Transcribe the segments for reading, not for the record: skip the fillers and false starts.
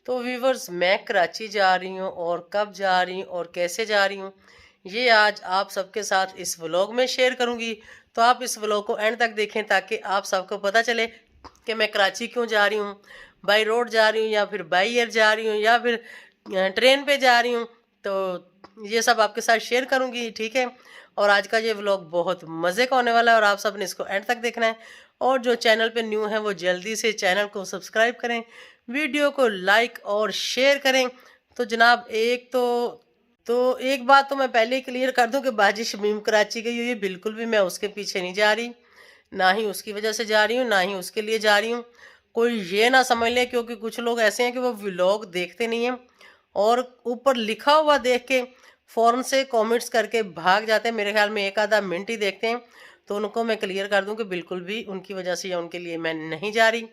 तो व्यूवर्स, मैं कराची जा रही हूँ और कब जा रही हूँ और कैसे जा रही हूँ, ये आज आप सबके साथ इस व्लॉग में शेयर करूँगी। तो आप इस व्लॉग को एंड तक देखें ताकि आप सबको पता चले कि मैं कराची क्यों जा रही हूँ, बाई रोड जा रही हूँ या फिर बाई एयर जा रही हूँ या फिर ट्रेन पे जा रही हूँ। तो ये सब आपके साथ शेयर करूँगी, ठीक है। और आज का ये व्लॉग बहुत मज़े का होने वाला है और आप सब ने इसको एंड तक देखना है। और जो चैनल पे न्यू है वो जल्दी से चैनल को सब्सक्राइब करें, वीडियो को लाइक और शेयर करें। तो जनाब, एक बात तो मैं पहले ही क्लियर कर दूं कि बाजी शमीम कराची गई हुई है, बिल्कुल भी मैं उसके पीछे नहीं जा रही, ना ही उसकी वजह से जा रही हूँ, ना ही उसके लिए जा रही हूँ। कोई ये ना समझ ले, क्योंकि कुछ लोग ऐसे हैं कि वो व्लॉग देखते नहीं हैं और ऊपर लिखा हुआ देख के फ़ौरन से कमेंट्स करके भाग जाते हैं। मेरे ख्याल में एक आधा मिनट ही देखते हैं। तो उनको मैं क्लियर कर दूं कि बिल्कुल भी उनकी वजह से या उनके लिए मैं नहीं जा रही,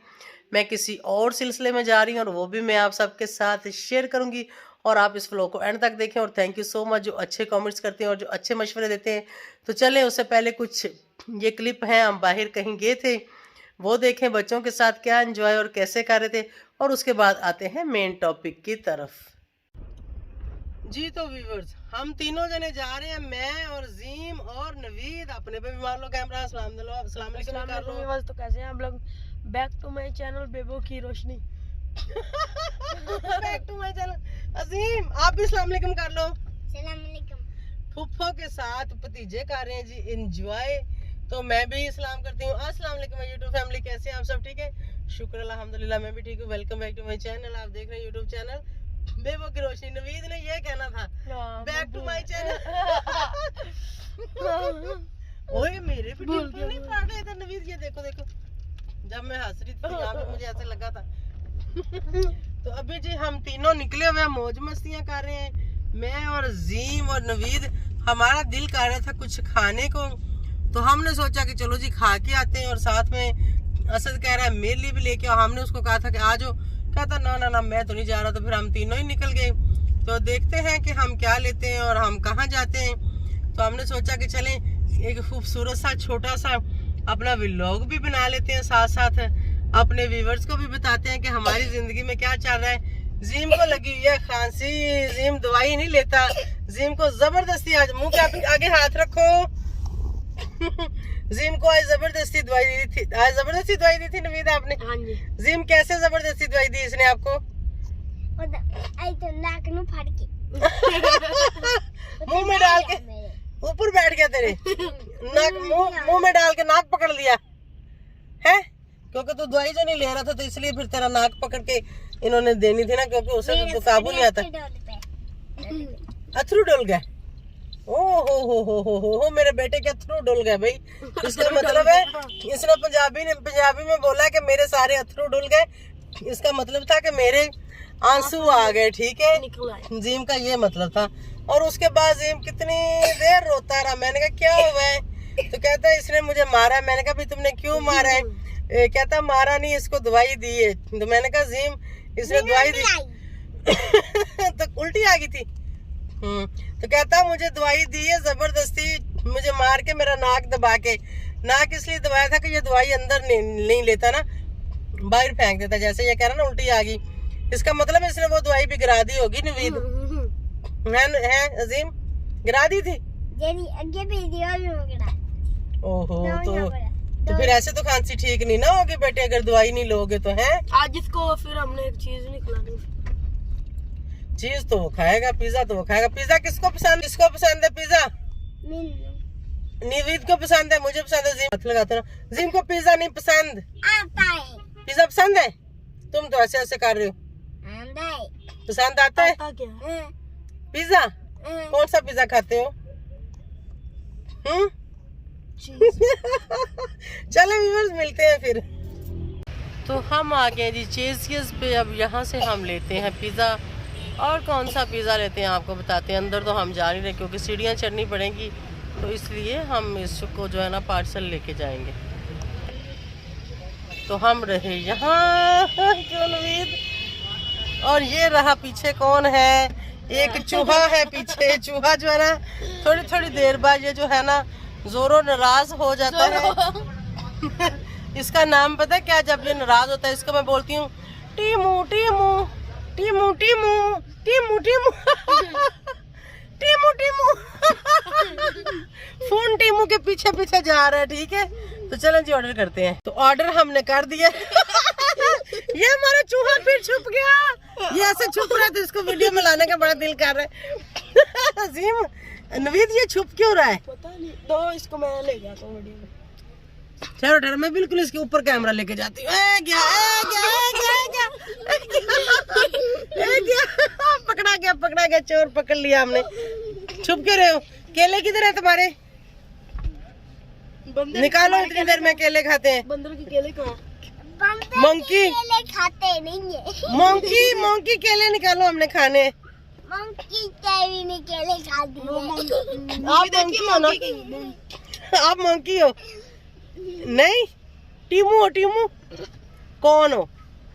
मैं किसी और सिलसिले में जा रही हूँ और वो भी मैं आप सबके साथ शेयर करूँगी। और आप इस व्लॉग को एंड तक देखें। और थैंक यू सो मच जो अच्छे कमेंट्स करते हैं और जो अच्छे मशवरे देते हैं। तो चलें, उससे पहले कुछ ये क्लिप हैं, हम बाहर कहीं गए थे, वो देखें बच्चों के साथ क्या एंजॉय और कैसे कर रहे थे, और उसके बाद आते हैं मेन टॉपिक की तरफ। जी तो व्यूवर्स, हम तीनों जने जा रहे हैं, मैं और जीम और नवीद। अपने पे भी मार लो कैमरा। अस्सलाम वालेकुम। तो कैसे हैं आप लोग? Back to my channel Bebo की Roshni. Back to my channel. Azeem, आप भी अस्सलाम वालेकुम कर लो। सलाम अलैकुम। फुफ्फो के साथ भतीजे कर रहे हैं जी एंजॉय। तो मैं भी सलाम करती हूँ। अस्सलाम वालेकुम यूट्यूब फैमिली, कैसे हैं आप सब? ठीक है, शुक्र अल्हम्दुलिल्लाह, मैं भी ठीक हूँ। Welcome back to my channel. आप देख रहे हैं यूट्यूब चैनल बेबो की रोशनी। नवीद ने ये कहना था, बैक टू माय चैनल। ओए मेरे भी डिंपल नहीं फाड़ रहे थे नवीद। ये देखो देखो, जब मैं हंस रही थी यहाँ पे मुझे ऐसे लगा था। तो अभी जी हम तीनों निकले हुए हैं, मौज मस्तियां कर रहे हैं, मैं और जीम और नवीद। हमारा दिल कर रहा था कुछ खाने को, तो हमने सोचा कि चलो जी खा के आते हैं। और साथ में असद कह रहा है मेरे लिए भी लेके आओ। हमने उसको कहा था कि आ जाओ, कहता ना ना ना मैं तो नहीं जा रहा। तो फिर हम तीनों ही निकल गए। तो देखते हैं कि हम क्या लेते हैं और हम कहाँ जाते हैं। तो हमने सोचा कि चलें एक खूबसूरत सा छोटा सा अपना व्लॉग भी बना लेते हैं, साथ साथ अपने व्यूवर्स को भी बताते हैं कि हमारी जिंदगी में क्या चल रहा है। जीम को लगी हुई है खांसी, जीम दवाई नहीं लेता। जीम को जबरदस्ती, आज मुंह के आगे हाथ रखो। जीम को आज जबरदस्ती दवाई दी थी। आज जबरदस्ती दवाई दी थी नवीद आपने? हाँ जी। जीम कैसे जबरदस्ती दवाई दी इसने आपको? आई तो नाक नु फाड़ के मुंह में डाल के ऊपर बैठ गया तेरे नाक, मुंह में डाल के नाक पकड़ लिया है, क्योंकि तू दवाई जो नहीं ले रहा था तो इसलिए फिर तेरा नाक पकड़ के इन्होंने देनी थी ना, क्योंकि उसे तो काबू नहीं आता। अथरू डुल गया। ओ हो मेरे बेटे के अथरू डुल गए भाई। इसका मतलब है इसने पंजाबी में बोला कि मेरे सारे अथरू डुल गए। इसका मतलब था कि मेरे आंसू आ गए, ठीक है। जीम का ये मतलब था। और उसके बाद जीम कितनी देर रोता रहा। मैंने कहा क्या हुआ है? तो कहता है इसने मुझे मारा। मैंने कहा भाई तुमने क्यों मारा है? कहता मारा नहीं, इसको दवाई दी है। तो मैंने कहा जीम इसने दवाई दी तो उल्टी आ गई थी। तो कहता मुझे दवाई दी है जबरदस्ती, मुझे मार के मेरा नाक दबा के। नाक इसलिए दबाया था कि ये दवाई अंदर नहीं लेता ना, बाहर फेंक देता। जैसे ये कह रहा ना उल्टी आ गई, इसका मतलब इसने वो दवाई भी गिरा दी होगी नवीद, है अजीम? गिरा दी थी। ओहो, तो फिर ऐसे तो खांसी ठीक नहीं ना होगी बेटे अगर दवाई नहीं लोगे तो, है। आज इसको फिर हमने एक चीज निकला दी। चीज तो वो खाएगा, पिज्जा तो वो खाएगा। पिज्जा किसको पसंद है पिज्जा? नवीद को पसंद है, मुझे पसंद है। जीम हाथ लगाते ना, जीम को पिज्जा नहीं पसंद। पिज्जा पसंद है? तुम तो ऐसे ऐसे कर रहे हो। पसंद आता है पिज्जा? कौन सा पिज्जा खाते हो? चलो व्यूअर्स, मिलते हैं फिर। तो हम आ गए जी चेज़ियस पे। अब यहाँ से हम लेते हैं पिज़्ज़ा। और कौन सा पिज़्ज़ा लेते हैं आपको बताते हैं। अंदर तो हम जा नहीं रहे क्योंकि सीढ़ियाँ चढ़नी पड़ेंगी, तो इसलिए हम इसको जो है ना पार्सल लेके जाएंगे। तो हम रहे यहाँ क्यों नवीद? और ये रहा पीछे कौन है? एक चूहा है पीछे। चूहा जो है ना थोड़ी थोड़ी देर बाद ये जो है ना जोरो नाराज हो जाता है। इसका नाम पता है क्या? जब ये नाराज होता है इसको मैं बोलती हूँ टीमू टीमू टीमू टीमू टीमू टीमू टीमू टीमू फोन टीमू के पीछे पीछे जा रहा है। ठीक है, तो चलो जी ऑर्डर करते हैं। तो ऑर्डर हमने कर दिया। ये हमारा चूहा फिर छुप गया। ये ऐसे छुप रहा है तो इसको वीडियो में लाने का बड़ा दिल कर रहा है। अजीम, नवीद ये छुप क्यों रहा है? पता नहीं, तो इसको मैं ले जाता हूँ वीडियो में। चलो डर, मैं बिल्कुल इसके ऊपर कैमरा लेके जाती हूँ। पकड़ा गया, चोर पकड़ लिया हमने। छुप क्यों रहे हो? केले किधर है तुम्हारे? निकालो, इतनी देर में केले खाते हैं। बंदर के केले कहाँ? मंकी केले खाते नहीं है। मंकी केले निकालो, हमने खाने। मंकी केवी ने केले खा दिए। आप मंकी हो ना? आप मंकी हो? नहीं, टीमू हो। टीमू कौन हो?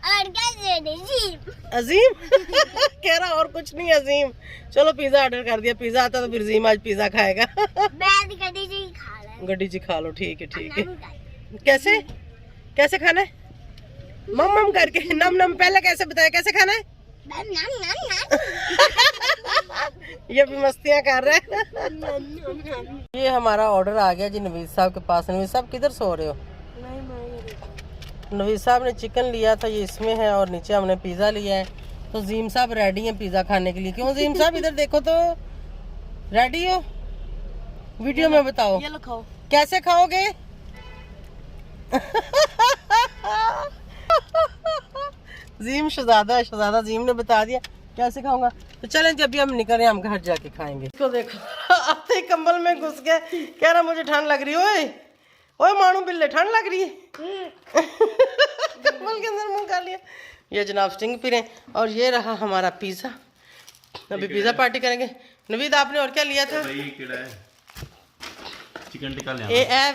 और अजीम। अजीम कह रहा और कुछ नहीं अजीम। चलो पिज्जा ऑर्डर कर दिया। पिज्जा आता तो फिर अजीम आज पिज्जा खाएगा। मैं गड्डी जी खा रहा हूं। गड्डी जी खा लो। ठीक है, ठीक है। कैसे कैसे खाना है? मम करके, नम नम। पहले कैसे बताया कैसे खाना है? ये भी मस्तियाँ कर रहे हैं। ये हमारा ऑर्डर आ गया जी नवीद साहब के पास। नवीद साहब किधर सो रहे हो? नवीद साहब ने चिकन लिया था, ये इसमें है, और नीचे हमने पिज़्ज़ा लिया है। तो जीम साहब रेडी हैं पिज़्ज़ा खाने के लिए। क्यों जीम साहब, इधर देखो तो, रेडी हो? वीडियो में बताओ। ये लो खाओ। कैसे खाओगे? जीम शहजादा जीम ने बता दिया कैसे खाऊंगा। तो चलें, जब भी हम निकल रहे हैं हम घर जाके खाएंगे। इसको देखो आते ही कंबल में घुस गया, कह रहा मुझे ठंड लग रही है। ओए मानू बिल्ले, ठंड लग रही है। कंबल के अंदर मुंह कर लिया। ये जनाब स्टिंग पी रहे हैं, और ये रहा हमारा पिज़्ज़ा। अभी पिज़्ज़ा पार्टी करेंगे। नवीद आपने और क्या लिया था? चिकन टिक्का लिया।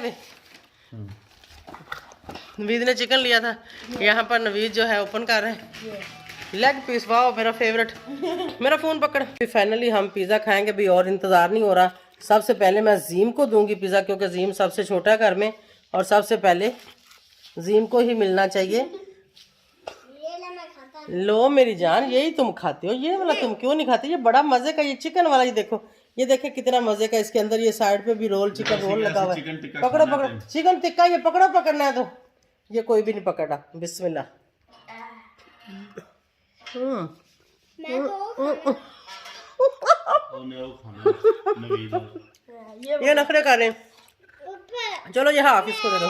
नवीद ने चिकन लिया था। यहाँ पर नवीद जो है ओपन कर रहे हैं लेग पीस। वाह, मेरा फेवरेट। मेरा फोन पकड़। फाइनली हम पिज़्ज़ा खाएंगे भी, और इंतज़ार नहीं हो रहा। सबसे पहले मैं जीम को दूंगी पिज़्ज़ा, क्योंकि जीम सबसे छोटा है घर में, और सबसे पहले जीम को ही मिलना चाहिए। लो मेरी जान, यही तुम खाते हो, ये वाला तुम क्यों नहीं खाते? ये बड़ा मजे का, ये चिकन वाला, ये देखो, ये देखे कितना मजे का। इसके अंदर ये साइड पे भी रोल, चिकन रोल लगा हुआ है। पकड़ो पकड़ो चिकन टिक्का, ये पकड़ो, पकड़ना है तो। ये कोई भी नहीं पकड़ा। बिस्मिल्लाह। ये नखरे कर रहे हैं। चलो ये हाफ इसको दे दो।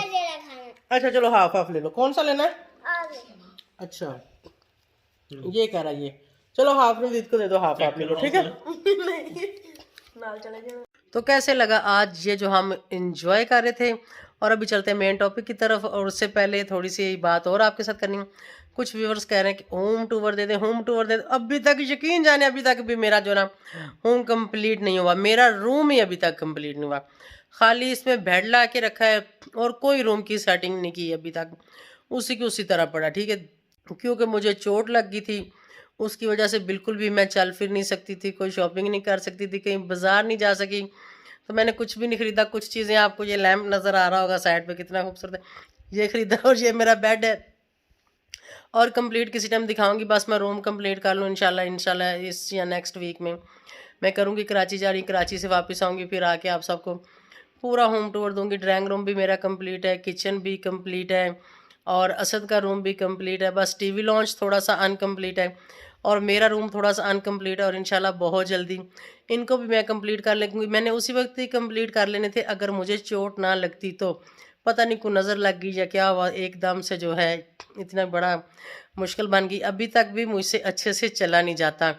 अच्छा चलो हाफ हाफ ले लो। कौन सा लेना है? अच्छा ये कह रहा है ये। चलो हाफ में को दे दो, हाफ हाफ ले लो। ठीक है। तो कैसे लगा आज ये जो हम इंजॉय कर रहे थे? और अभी चलते हैं मेन टॉपिक की तरफ। और उससे पहले थोड़ी सी बात और आपके साथ करनी है। कुछ व्यूअर्स कह रहे हैं कि होम टूर दे दे, होम टूर दे दे। अभी तक यकीन जाने, अभी तक भी मेरा जो ना होम कंप्लीट नहीं हुआ। मेरा रूम ही अभी तक कंप्लीट नहीं हुआ। खाली इसमें बेड ला के रखा है, और कोई रूम की सेटिंग नहीं की अभी तक। उसी की उसी तरह पड़ा। ठीक है, क्योंकि मुझे चोट लग गई थी, उसकी वजह से बिल्कुल भी मैं चल फिर नहीं सकती थी, कोई शॉपिंग नहीं कर सकती थी, कहीं बाजार नहीं जा सकी। तो मैंने कुछ भी नहीं खरीदा। कुछ चीज़ें, आपको ये लैंप नज़र आ रहा होगा साइड पे, कितना खूबसूरत है, ये खरीदा। और ये मेरा बेड है। और कंप्लीट किसी टाइम दिखाऊंगी। बस मैं रूम कंप्लीट कर लूँ इंशाल्लाह इस या नेक्स्ट वीक में मैं करूँगी। कराची जा रही, कराची से वापस आऊँगी, फिर आके आप सबको पूरा होम टूर दूँगी। ड्राइंग रूम भी मेरा कंप्लीट है, किचन भी कंप्लीट है, और असद का रूम भी कंप्लीट है। बस टीवी लॉन्च थोड़ा सा अनकम्प्लीट है, और मेरा रूम थोड़ा सा अनकम्प्लीट है। और इंशाल्लाह बहुत जल्दी इनको भी मैं कंप्लीट कर लेंगी। मैंने उसी वक्त ही कंप्लीट कर लेने थे, अगर मुझे चोट ना लगती तो। पता नहीं को नज़र लग गई या क्या हुआ, एकदम से जो है इतना बड़ा मुश्किल बन गई। अभी तक भी मुझसे अच्छे से चला नहीं जाता।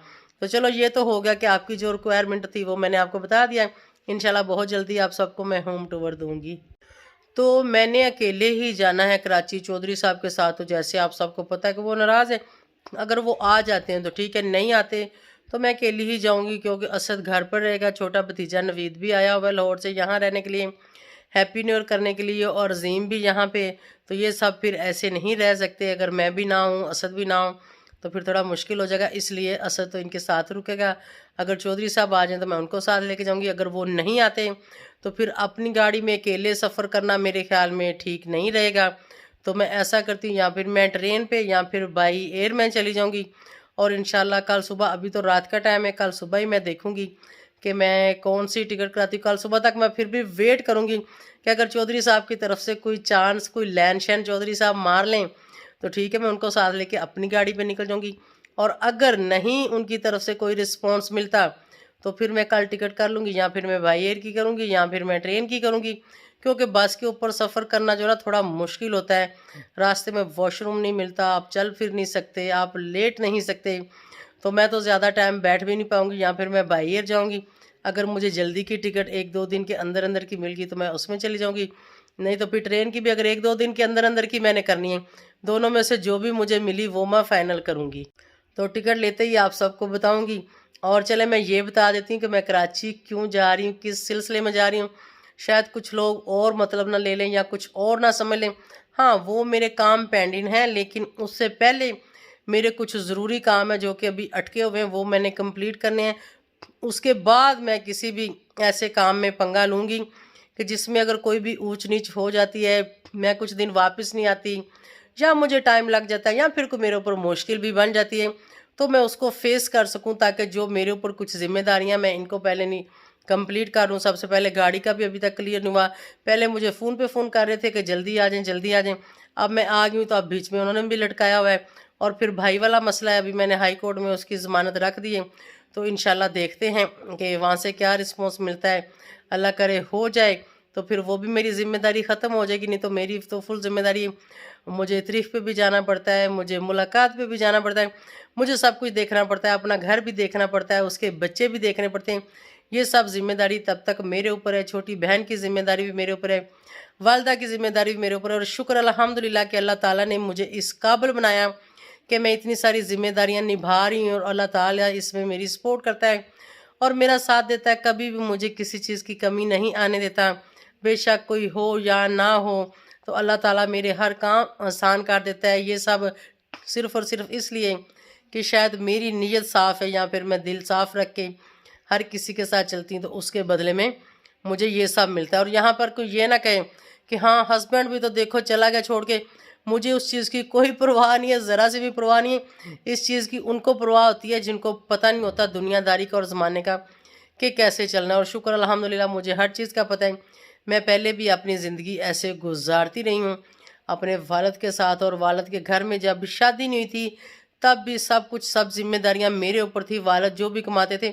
तो चलो ये तो हो गया कि आपकी जो रिक्वायरमेंट थी वो मैंने आपको बता दिया। इंशाल्लाह बहुत जल्दी आप सबको मैं होम टूर दूँगी। तो मैंने अकेले ही जाना है कराची चौधरी साहब के साथ। तो जैसे आप सबको पता है कि वो नाराज़ है। अगर वो आ जाते हैं तो ठीक है, नहीं आते तो मैं अकेली ही जाऊंगी, क्योंकि असद घर पर रहेगा। छोटा भतीजा नवीद भी आया हुआ है लाहौर से यहाँ रहने के लिए, हैप्पी न्यू ईयर करने के लिए, और अजीम भी यहाँ पे। तो ये सब फिर ऐसे नहीं रह सकते। अगर मैं भी ना हूँ, असद भी ना हूँ, तो फिर थोड़ा मुश्किल हो जाएगा। इसलिए असद तो इनके साथ रुकेगा। अगर चौधरी साहब आ जाएँ तो मैं उनको साथ लेके जाऊँगी। अगर वो नहीं आते तो फिर अपनी गाड़ी में अकेले सफ़र करना मेरे ख्याल में ठीक नहीं रहेगा। तो मैं ऐसा करती हूँ, या फिर मैं ट्रेन पे या फिर बाई एयर में चली जाऊँगी, और इंशाल्लाह कल सुबह, अभी तो रात का टाइम है, कल सुबह ही मैं देखूंगी कि मैं कौन सी टिकट कराती हूँ। कल सुबह तक मैं फिर भी वेट करूंगी कि अगर चौधरी साहब की तरफ से कोई चांस, कोई लैन शैन चौधरी साहब मार लें तो ठीक है, मैं उनको साथ लेके अपनी गाड़ी पे निकल जाऊंगी। और अगर नहीं उनकी तरफ से कोई रिस्पॉन्स मिलता तो फिर मैं कल टिकट कर लूँगी, या फिर मैं बाई एयर की करूँगी, या फिर मैं ट्रेन की करूँगी। क्योंकि बस के ऊपर सफ़र करना जो है ना थोड़ा मुश्किल होता है। रास्ते में वॉशरूम नहीं मिलता, आप चल फिर नहीं सकते, आप लेट नहीं सकते, तो मैं तो ज़्यादा टाइम बैठ भी नहीं पाऊँगी, या फिर मैं बाई एयर जाऊँगी। अगर मुझे जल्दी की टिकट 1-2 दिन के अंदर अंदर की मिल गई तो मैं उसमें चली जाऊँगी, नहीं तो फिर ट्रेन की भी अगर 1-2 दिन के अंदर अंदर की मैंने करनी है, दोनों में से जो भी मुझे मिली वो मैं फ़ाइनल करूँगी। तो टिकट लेते ही आप सबको बताऊँगी। और चले मैं ये बता देती हूँ कि मैं कराची क्यों जा रही हूँ, किस सिलसिले में जा रही हूँ। शायद कुछ लोग और मतलब ना ले लें या कुछ और ना समझ लें। हाँ, वो मेरे काम पेंडिंग हैं, लेकिन उससे पहले मेरे कुछ ज़रूरी काम है जो कि अभी अटके हुए हैं, वो मैंने कंप्लीट करने हैं। उसके बाद मैं किसी भी ऐसे काम में पंगा लूँगी कि जिसमें अगर कोई भी ऊंच नीच हो जाती है, मैं कुछ दिन वापस नहीं आती, या मुझे टाइम लग जाता है, या फिर कोई मेरे ऊपर मुश्किल भी बन जाती है, तो मैं उसको फेस कर सकूं, ताकि जो मेरे ऊपर कुछ जिम्मेदारियां मैं इनको पहले नहीं कंप्लीट कर लूँ। सबसे पहले गाड़ी का भी अभी तक क्लियर नहीं हुआ। पहले मुझे फ़ोन पे फ़ोन कर रहे थे कि जल्दी आ जाएं, जल्दी आ जाएं। अब मैं आ गई हूँ तो अब बीच में उन्होंने भी लटकाया हुआ है। और फिर भाई वाला मसला है, अभी मैंने हाई कोर्ट में उसकी ज़मानत रख दी है, तो इंशाल्लाह देखते हैं कि वहाँ से क्या रिस्पॉन्स मिलता है। अल्लाह करे हो जाए तो फिर वो भी मेरी ज़िम्मेदारी ख़त्म हो जाएगी, नहीं तो मेरी तो फुल ज़िम्मेदारी है। मुझे तरीफ़ पे भी जाना पड़ता है, मुझे मुलाकात पे भी जाना पड़ता है, मुझे सब कुछ देखना पड़ता है, अपना घर भी देखना पड़ता है, उसके बच्चे भी देखने पड़ते हैं। ये सब ज़िम्मेदारी तब तक मेरे ऊपर है, छोटी बहन की ज़िम्मेदारी भी मेरे ऊपर है, वालदा की ज़िम्मेदारी भी मेरे ऊपर है। और शुक्र अल्हम्दुलिल्लाह कि अल्लाह ताला ने मुझे इस काबिल बनाया कि मैं इतनी सारी ज़िम्मेदारियाँ निभा रही हूँ, और अल्लाह ताला इसमें मेरी सपोर्ट करता है और मेरा साथ देता है। कभी भी मुझे किसी चीज़ की कमी नहीं आने देता। बेशक कोई हो या ना हो, तो अल्लाह ताला मेरे हर काम आसान कर देता है। ये सब सिर्फ़ और सिर्फ इसलिए कि शायद मेरी नीयत साफ़ है, या फिर मैं दिल साफ़ रख के हर किसी के साथ चलती हूँ, तो उसके बदले में मुझे ये सब मिलता है। और यहाँ पर कोई ये ना कहे कि हाँ, हस्बैंड भी तो देखो चला गया छोड़ के, मुझे उस चीज़ की कोई परवाह नहीं है, ज़रा से भी परवाह नहीं है। इस चीज़ की उनको परवाह होती है जिनको पता नहीं होता दुनियादारी का और ज़माने का कि कैसे चलना है। और शुक्र अल्हम्दुलिल्लाह मुझे हर चीज़ का पता है। मैं पहले भी अपनी ज़िंदगी ऐसे गुजारती रही हूँ अपने वालिद के साथ, और वालिद के घर में जब शादी नहीं हुई थी तब भी सब कुछ, सब जिम्मेदारियाँ मेरे ऊपर थी। वालिद जो भी कमाते थे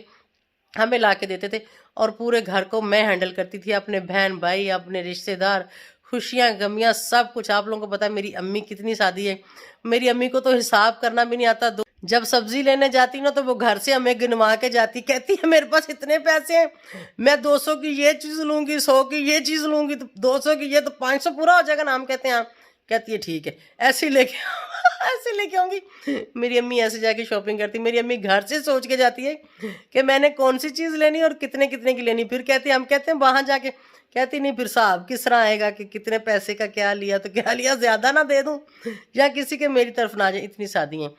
हमें ला के देते थे, और पूरे घर को मैं हैंडल करती थी, अपने बहन भाई, अपने रिश्तेदार, खुशियाँ गमियाँ सब कुछ। आप लोगों को पता है मेरी अम्मी कितनी सादी है, मेरी अम्मी को तो हिसाब करना भी नहीं आता। जब सब्जी लेने जाती ना तो वो घर से हमें गिनवा के जाती, कहती है मेरे पास इतने पैसे हैं, मैं 200 की ये चीज़ लूँगी, 100 की ये चीज़ लूँगी, तो 200 की ये, तो 500 पूरा हो जाएगा ना। हम कहते हैं हाँ, कहती है ठीक है, ऐसे ही लेके ऐसे लेके आऊँगी। मेरी अम्मी ऐसे जाके शॉपिंग करती। मेरी अम्मी घर से सोच के जाती है कि मैंने कौन सी चीज़ लेनी और कितने कितने की लेनी। फिर कहती है, हम कहते हैं वहाँ जाके, कहती नहीं फिर साहब किस तरह आएगा कि कितने पैसे का क्या लिया, तो क्या लिया, ज़्यादा ना दे दूँ या किसी के मेरी तरफ ना आ जाए, इतनी शादी हैं।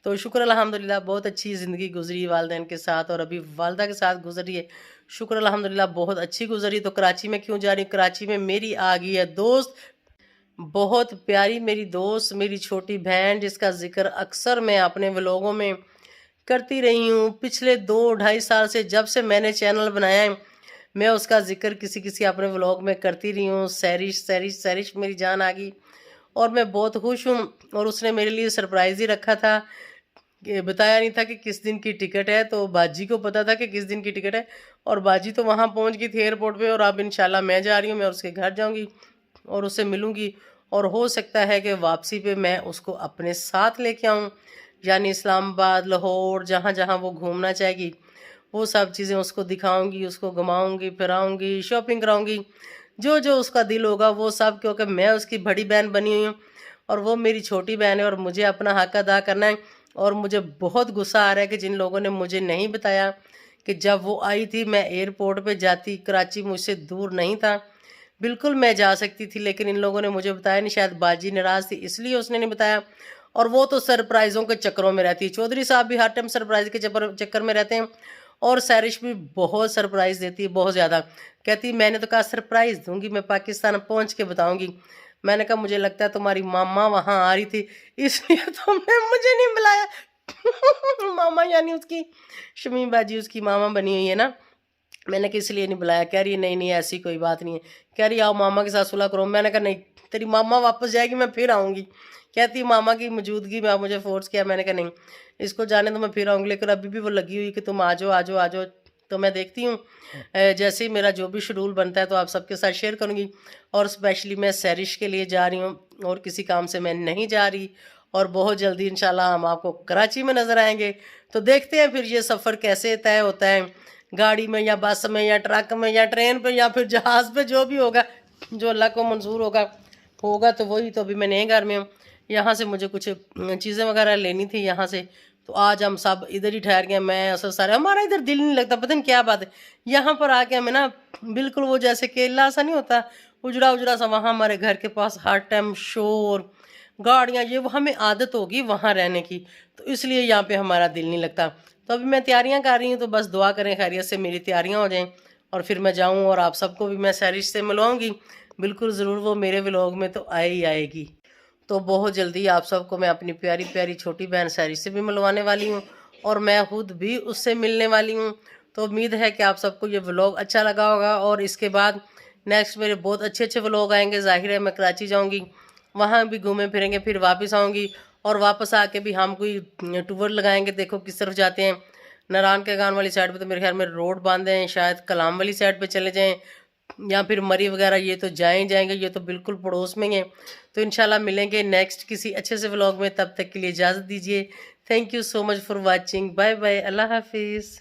तो शुक्र अल्हम्दुलिल्लाह बहुत अच्छी ज़िंदगी गुजरी वालिदैन के साथ, और अभी वालदा के साथ गुजर रही है। शुक्र अल्हम्दुलिल्लाह बहुत अच्छी गुजरी। तो कराची में क्यों जा रही हूँ, कराची में मेरी आ गई है दोस्त, बहुत प्यारी मेरी दोस्त, मेरी छोटी बहन, जिसका जिक्र अक्सर मैं अपने व्लॉगों में करती रही हूँ। पिछले 2-2.5 साल से जब से मैंने चैनल बनाया है, मैं उसका जिक्र किसी किसी अपने व्लॉग में करती रही हूँ। सैरिश सैरिश सैरिश मेरी जान आ गई, और मैं बहुत खुश हूँ। और उसने मेरे लिए सरप्राइज़ ही रखा था, कि बताया नहीं था कि किस दिन की टिकट है, तो बाजी को पता था कि किस दिन की टिकट है, और बाजी तो वहाँ पहुँच गई थी एयरपोर्ट पे। और अब इंशाल्लाह मैं जा रही हूँ, मैं उसके घर जाऊँगी और उससे मिलूँगी, और हो सकता है कि वापसी पे मैं उसको अपने साथ लेके आऊँ, यानी इस्लामाबाद, लाहौर, जहाँ जहाँ वो घूमना चाहेगी वो सब चीज़ें उसको दिखाऊंगी, उसको घुमाऊंगी, फिराऊंगी, शॉपिंग कराऊंगी, जो जो उसका दिल होगा वो सब। क्योंकि मैं उसकी बड़ी बहन बनी हुई हूँ और वो मेरी छोटी बहन है, और मुझे अपना हक अदा करना है। और मुझे बहुत गुस्सा आ रहा है कि जिन लोगों ने मुझे नहीं बताया कि जब वो आई थी मैं एयरपोर्ट पे जाती, कराची मुझसे दूर नहीं था, बिल्कुल मैं जा सकती थी, लेकिन इन लोगों ने मुझे बताया नहीं। शायद बाजी नाराज़ थी इसलिए उसने नहीं बताया। और वो तो सरप्राइज़ों के चक्करों में रहती है। चौधरी साहब भी हर टाइम सरप्राइज़ के चक्कर में रहते हैं, और सैरिश भी बहुत सरप्राइज़ देती है, बहुत ज़्यादा। कहती मैंने तो कहा सरप्राइज़ दूंगी, मैं पाकिस्तान पहुंच के बताऊंगी। मैंने कहा मुझे लगता है तुम्हारी मामा वहाँ आ रही थी इसलिए तुमने मुझे नहीं बुलाया। मामा यानी उसकी शमीम बाजी उसकी मामा बनी हुई है ना। मैंने किस लिए नहीं बुलाया, कह रही है नहीं नहीं ऐसी कोई बात नहीं है। कह रही आओ मामा के साथ सुलह करो। मैंने कहा नहीं, तेरी मामा वापस जाएगी मैं फिर आऊँगी। कहती मामा की मौजूदगी में आप मुझे फोर्स किया। मैंने कहा नहीं, इसको जाने तो मैं फिर आऊँगी, लेकिन अभी भी वो लगी हुई कि तुम आ जाओ आ जाओ आ जाओ। तो मैं देखती हूँ जैसे ही मेरा जो भी शेड्यूल बनता है तो आप सबके साथ शेयर करूँगी। और स्पेशली मैं सैरिश के लिए जा रही हूँ और किसी काम से मैं नहीं जा रही। और बहुत जल्दी इंशाल्लाह हम आपको कराची में नज़र आएंगे। तो देखते हैं फिर ये सफ़र कैसे तय होता है, गाड़ी में या बस में या ट्रक में या ट्रेन पे या फिर जहाज़ पे, जो भी होगा, जो अल्लाह को मंजूर होगा तो वही। तो अभी मैं नए घर में हूँ, यहाँ से मुझे कुछ चीज़ें वगैरह लेनी थी यहाँ से। तो आज हम सब इधर ही ठहर गए, मैं असर सारे। हमारा इधर दिल नहीं लगता, पता नहीं क्या बात है। यहाँ पर आके हमें ना बिल्कुल वो जैसे केला सा नहीं होता, उजड़ा उजड़ा सा। वहाँ हमारे घर के पास हर टाइम शोर, गाड़ियाँ, ये वो हमें आदत होगी वहाँ रहने की, तो इसलिए यहाँ पे हमारा दिल नहीं लगता। तो अभी मैं तैयारियाँ कर रही हूँ, तो बस दुआ करें खैरियत से मेरी तैयारियाँ हो जाएं और फिर मैं जाऊँ और आप सबको भी मैं सैरिश से मिलवाऊँगी। बिल्कुल ज़रूर, वो मेरे व्लॉग में तो आई ही आएगी। तो बहुत जल्दी आप सबको मैं अपनी प्यारी प्यारी छोटी बहन सैरिश से भी मिलवाने वाली हूँ और मैं खुद भी उससे मिलने वाली हूँ। तो उम्मीद है कि आप सबको ये व्लॉग अच्छा लगा होगा और इसके बाद नेक्स्ट मेरे बहुत अच्छे अच्छे व्लॉग आएंगे। ज़ाहिर है मैं कराची जाऊँगी, वहाँ भी घूमे फिरेंगे, फिर वापस आऊँगी और वापस आके भी हम कोई टूर लगाएंगे। देखो किस तरफ जाते हैं। नारायण के गान वाली साइड पे तो मेरे ख्याल में रोड बांधे हैं, शायद कलाम वाली साइड पे चले जाएं या फिर मरी वगैरह, ये तो जाएंगे, ये तो बिल्कुल पड़ोस में ही है। तो इंशाल्लाह मिलेंगे नेक्स्ट किसी अच्छे से व्लॉग में, तब तक के लिए इजाज़त दीजिए। Thank you so much for watching, bye bye, Allah हाफिज़।